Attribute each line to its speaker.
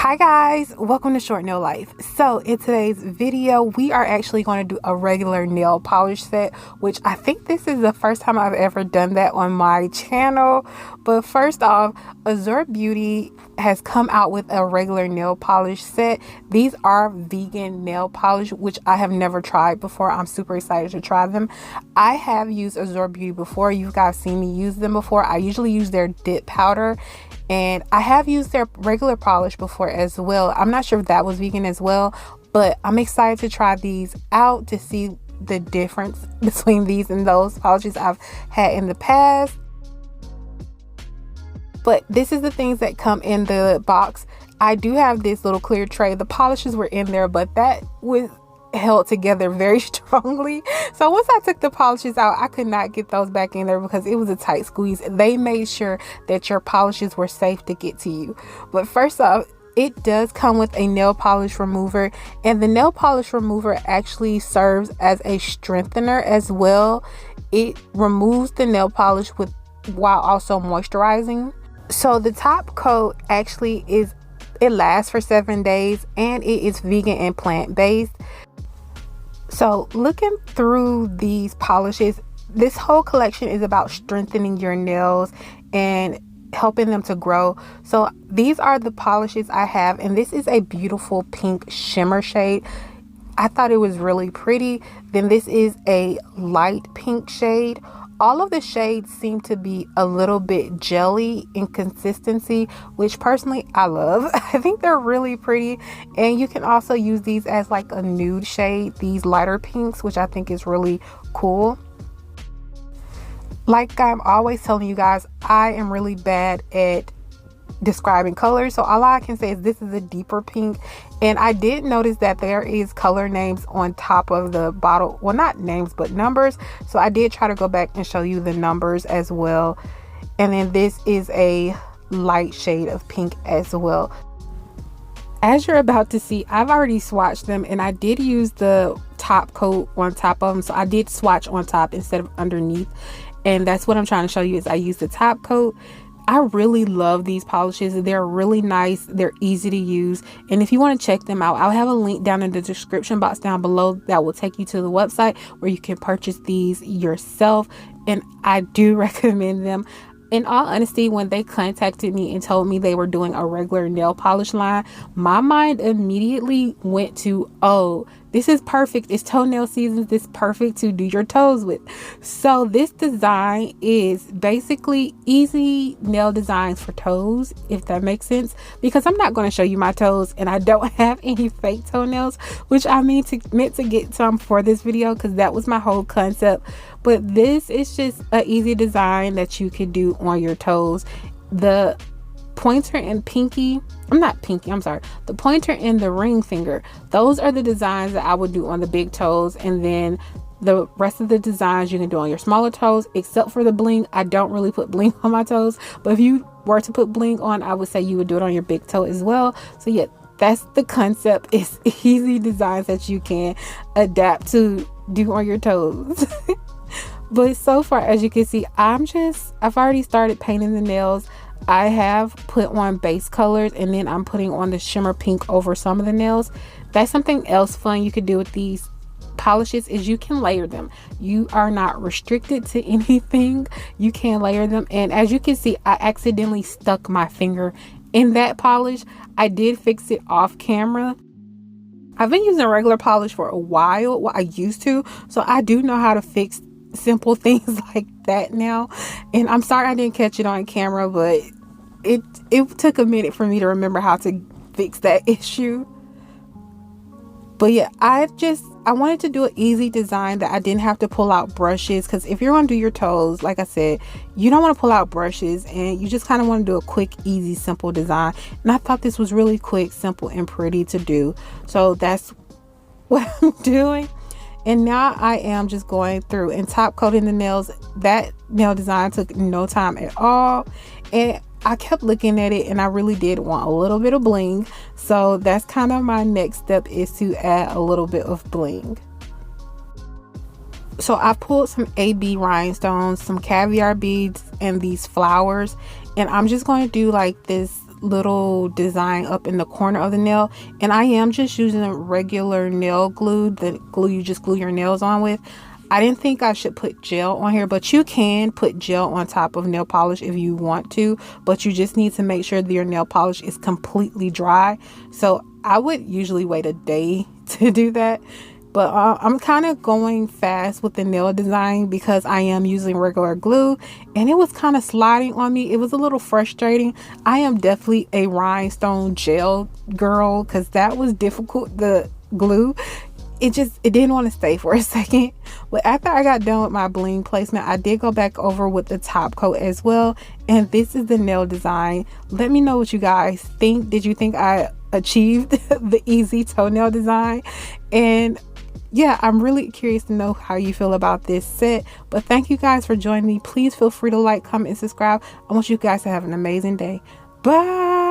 Speaker 1: Hi guys, welcome to Short Nail Life. So in today's video, we are actually going to do a regular nail polish set, which I think this is the first time I've ever done that on my channel. But first off, AzureBeauty has come out with a regular nail polish set. These are vegan nail polish, which I have never tried before. I'm super excited to try them. I have used AzureBeauty before. You guys seen me use them before. I usually use their dip powder, and I have used their regular polish before as well. I'm not sure if that was vegan as well, but I'm excited to try these out to see the difference between these and those polishes I've had in the past. But this is the things that come in the box. I do have this little clear tray. The polishes were in there, but that was held together very strongly. So once I took the polishes out, I could not get those back in there because it was a tight squeeze. They made sure that your polishes were safe to get to you. But first off, it does come with a nail polish remover, and the nail polish remover actually serves as a strengthener as well. It removes the nail polish while also moisturizing. So the top coat actually it lasts for 7 days, and it is vegan and plant-based. So looking through these polishes, this whole collection is about strengthening your nails and helping them to grow. So these are the polishes I have, and this is a beautiful pink shimmer shade. I thought it was really pretty. Then this is a light pink shade. All of the shades seem to be a little bit jelly in consistency, which personally I love. I think they're really pretty, and you can also use these as like a nude shade, these lighter pinks, which I think is really cool. Like I'm always telling you guys, I am really bad at describing colors, so all I can say is this is a deeper pink. And I did notice that there is color names on top of the bottle. Well, not names, but numbers. So I did try to go back and show you the numbers as well. And then this is a light shade of pink as well. As you're about to see, I've already swatched them, and I did use the top coat on top of them. So I did swatch on top instead of underneath. And that's what I'm trying to show you is I used the top coat. I really love these polishes. They're really nice. They're easy to use. And if you want to check them out, I'll have a link down in the description box down below that will take you to the website where you can purchase these yourself. And I do recommend them. In all honesty, when they contacted me and told me they were doing a regular nail polish line, my mind immediately went to, oh, this is perfect. It's toenail season. This is perfect to do your toes with. So this design is basically easy nail designs for toes, if that makes sense, because I'm not going to show you my toes, and I don't have any fake toenails, which I meant to get some for this video because that was my whole concept. But this is just an easy design that you could do on your toes. The pointer and pinky, the pointer and the ring finger, those are the designs that I would do on the big toes, and then the rest of the designs you can do on your smaller toes, except for the bling. I don't really put bling on my toes, but if you were to put bling on, I would say you would do it on your big toe as well. So yeah, that's the concept. It's easy designs that you can adapt to do on your toes. But so far, as you can see, I've already started painting the nails. I have put on base colors, and then I'm putting on the shimmer pink over some of the nails. That's something else fun you could do with these polishes is you can layer them. You are not restricted to anything. You can layer them. And as you can see, I accidentally stuck my finger in that polish. I did fix it off camera. I've been using regular polish for a while. Well, I used to. So I do know how to fix simple things like that now, and I'm sorry I didn't catch it on camera, but it took a minute for me to remember how to fix that issue. But yeah, I wanted to do an easy design that I didn't have to pull out brushes, because if you're going to do your toes, like I said, you don't want to pull out brushes, and you just kind of want to do a quick, easy, simple design. And I thought this was really quick, simple, and pretty to do, so that's what I'm doing. And now I am just going through and top coating the nails. That nail design took no time at all. And I kept looking at it, and I really did want a little bit of bling. So that's kind of my next step, is to add a little bit of bling. So I pulled some AB rhinestones, some caviar beads, and these flowers. And I'm just going to do like this little design up in the corner of the nail, and I am just using a regular nail glue, the glue you just glue your nails on with. I didn't think I should put gel on here, but you can put gel on top of nail polish if you want to, but you just need to make sure that your nail polish is completely dry. So I would usually wait a day to do that, but I'm kind of going fast with the nail design because I am using regular glue, and it was kind of sliding on me. It was a little frustrating. I am definitely a rhinestone gel girl because that was difficult, the glue. It didn't want to stay for a second. But after I got done with my bling placement, I did go back over with the top coat as well, and this is the nail design. Let me know what you guys think. Did you think I achieved the easy toenail design? And yeah, I'm really curious to know how you feel about this set. But thank you guys for joining me. Please feel free to like, comment, and subscribe. I want you guys to have an amazing day. Bye.